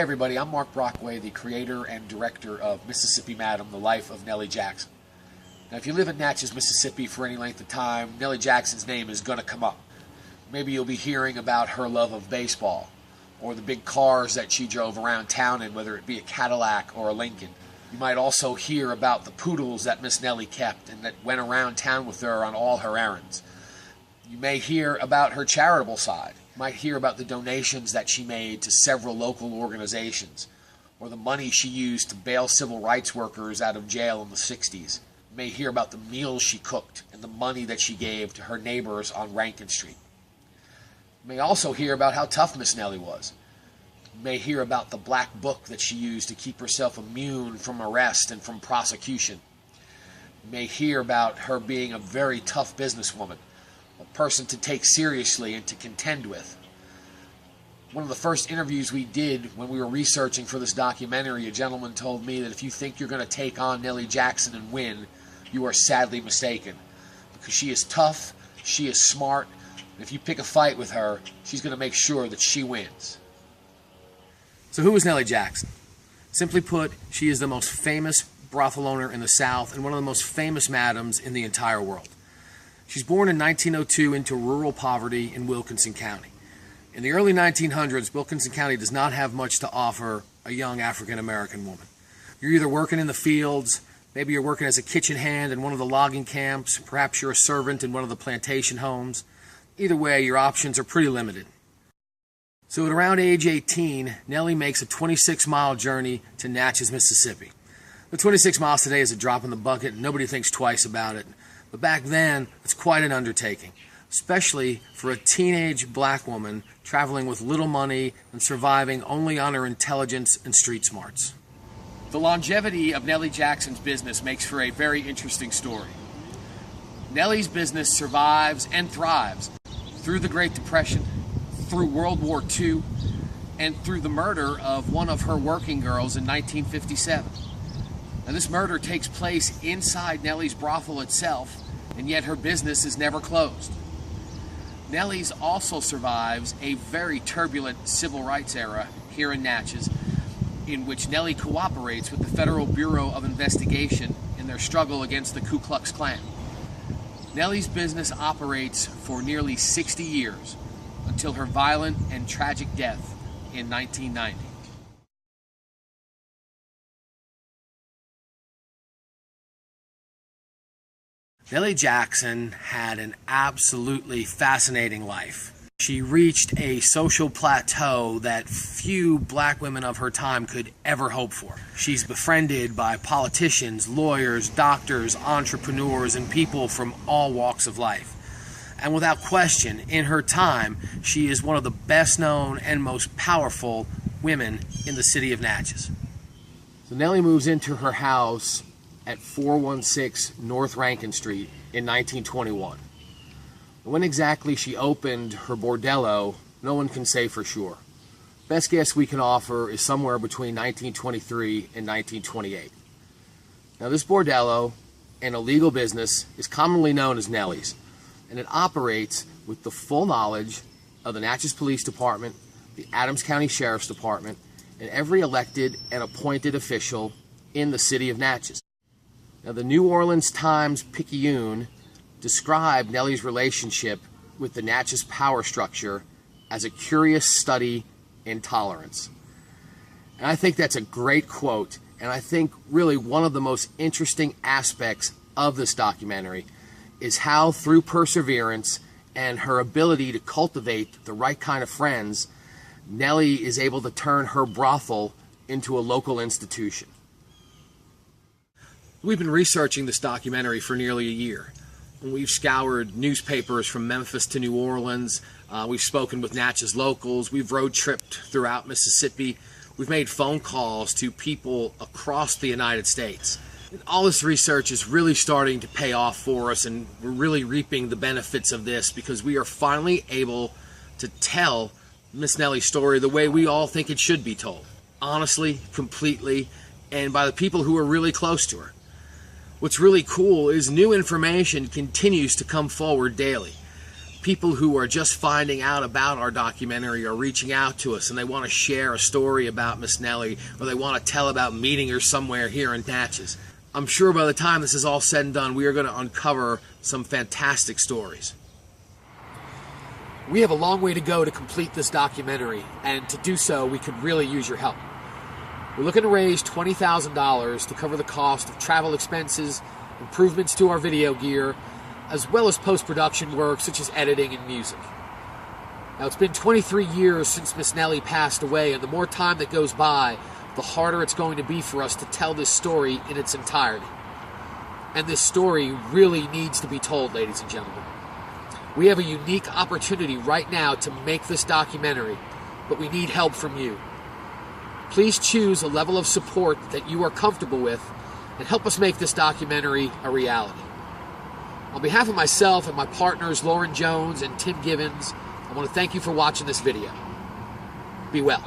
Hey everybody, I'm Mark Brockway, the creator and director of Mississippi Madam, The Life of Nellie Jackson. Now if you live in Natchez, Mississippi for any length of time, Nellie Jackson's name is going to come up. Maybe you'll be hearing about her love of baseball, or the big cars that she drove around town in, whether it be a Cadillac or a Lincoln. You might also hear about the poodles that Miss Nellie kept and that went around town with her on all her errands. You may hear about her charitable side. You might hear about the donations that she made to several local organizations, or the money she used to bail civil rights workers out of jail in the 60s. You may hear about the meals she cooked and the money that she gave to her neighbors on Rankin Street. You may also hear about how tough Miss Nellie was. You may hear about the black book that she used to keep herself immune from arrest and from prosecution. You may hear about her being a very tough businesswoman, a person to take seriously and to contend with. One of the first interviews we did when we were researching for this documentary, a gentleman told me that if you think you're going to take on Nellie Jackson and win, you are sadly mistaken. Because she is tough, she is smart, and if you pick a fight with her, she's going to make sure that she wins. So who is Nellie Jackson? Simply put, she is the most famous brothel owner in the South and one of the most famous madams in the entire world. She's born in 1902 into rural poverty in Wilkinson County. In the early 1900s, Wilkinson County does not have much to offer a young African-American woman. You're either working in the fields, maybe you're working as a kitchen hand in one of the logging camps, perhaps you're a servant in one of the plantation homes. Either way, your options are pretty limited. So at around age 18, Nellie makes a 26-mile journey to Natchez, Mississippi. The 26 miles today is a drop in the bucket and nobody thinks twice about it. But back then, it's quite an undertaking, especially for a teenage black woman traveling with little money and surviving only on her intelligence and street smarts. The longevity of Nellie Jackson's business makes for a very interesting story. Nellie's business survives and thrives through the Great Depression, through World War II, and through the murder of one of her working girls in 1957. Now, this murder takes place inside Nellie's brothel itself, and yet her business is never closed. Nellie's also survives a very turbulent civil rights era here in Natchez, in which Nellie cooperates with the Federal Bureau of Investigation in their struggle against the Ku Klux Klan. Nellie's business operates for nearly 60 years, until her violent and tragic death in 1990. Nellie Jackson had an absolutely fascinating life. She reached a social plateau that few black women of her time could ever hope for. She's befriended by politicians, lawyers, doctors, entrepreneurs, and people from all walks of life. And without question, in her time, she is one of the best known and most powerful women in the city of Natchez. So Nellie moves into her house at 416 North Rankin Street in 1921. When exactly she opened her bordello, no one can say for sure. Best guess we can offer is somewhere between 1923 and 1928. Now this bordello, an illegal business, is commonly known as Nellie's, and it operates with the full knowledge of the Natchez Police Department, the Adams County Sheriff's Department, and every elected and appointed official in the city of Natchez. Now, the New Orleans Times-Picayune described Nellie's relationship with the Natchez power structure as a curious study in tolerance. And I think that's a great quote, and I think really one of the most interesting aspects of this documentary is how, through perseverance and her ability to cultivate the right kind of friends, Nellie is able to turn her brothel into a local institution. We've been researching this documentary for nearly a year. We've scoured newspapers from Memphis to New Orleans. We've spoken with Natchez locals. We've road tripped throughout Mississippi. We've made phone calls to people across the United States. And all this research is really starting to pay off for us, and we're really reaping the benefits of this because we are finally able to tell Miss Nellie's story the way we all think it should be told. Honestly, completely, and by the people who are really close to her. What's really cool is new information continues to come forward daily. people who are just finding out about our documentary are reaching out to us and they want to share a story about Miss Nellie, or they want to tell about meeting her somewhere here in Natchez. I'm sure by the time this is all said and done, we are going to uncover some fantastic stories. We have a long way to go to complete this documentary, and to do so, we could really use your help. We're looking to raise $20,000 to cover the cost of travel expenses, improvements to our video gear, as well as post-production work such as editing and music. Now, it's been 23 years since Miss Nellie passed away, and the more time that goes by, the harder it's going to be for us to tell this story in its entirety. And this story really needs to be told, ladies and gentlemen. We have a unique opportunity right now to make this documentary, but we need help from you. Please choose a level of support that you are comfortable with and help us make this documentary a reality. On behalf of myself and my partners, Lauren Jones and Tim Givens, I want to thank you for watching this video. Be well.